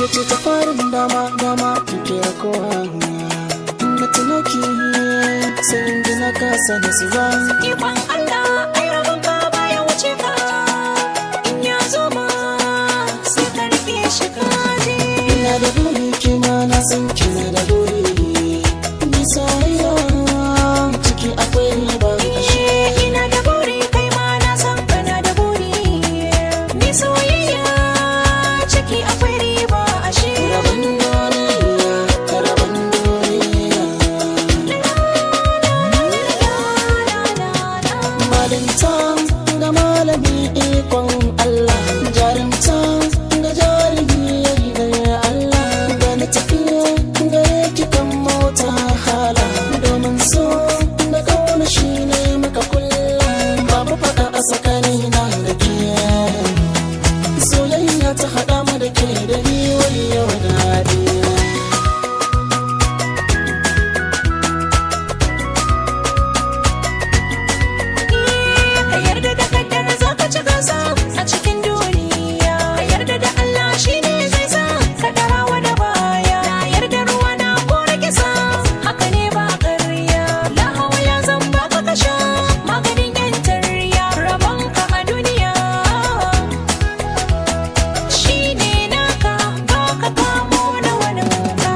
ke ce ta farin dama dama kike kowa na tunaki sai in ji na kasa da su ba ikon Allah ai rabon ka baya wuce ka in ya zo ma sai ka rike shi kaje ina da buri kima na san kina da buri ni soyayya ciki akwai riba ashe ina da buri kai ma na san kana da buri ni soyayya ciki akwai riba ashe rabon duniya rabon duniya malinta ga malami ikon Allah jarumta ga jarumi yayi da Allah ga na tafiya gare ki kan mota hala domin so da kauna shine maka kullum babu fada a tsakanina da ke soyayya ta hada mu da ke da ni wai yau daɗi ka yarda da kaddara za ka ci gasa a cikin duniya ka yarda da Allah shine zai sa ka darawa da baya na yarda ruwa na kore kisa haka ne ba ƙarya la hawla zan baka kasha maganin yan tarya rabon ka a duniya shine naka baka kamo da wani ka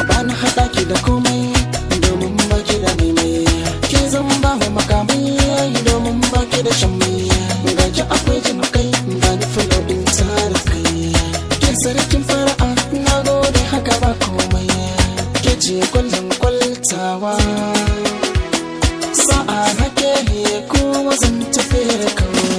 ba na haɗa ki da komai domin ba ki da maimai ke zan ba mu makamai domin ba ki da shan mai ga ki akwai jin kai ba ni fulo ɗin tara kai ke sarkin fara'a na gode haka ba komai ke ce kwallon kwaltawa sa'a na ke kuma zan tafi da kawai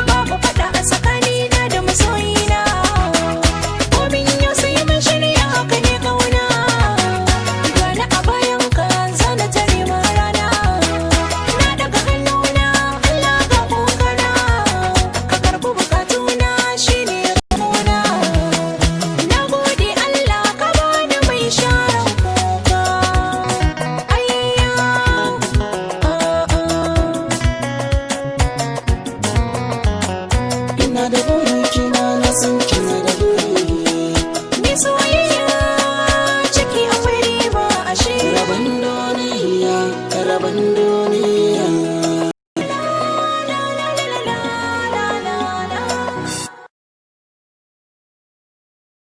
babu faɗa a tsakanina da masoyina komin yau sai mun shirya haka ne kauna gani a bayan ka zana tare ma rana na daga hannuna Allah ga kokana ka karɓi bukatuna shine rabona na gode Allah ka bani mai sharan kuka ayya ina da buri kina na san kina da buri ni soyayya ciki akwai riba ashe rabon duniya rabon duniya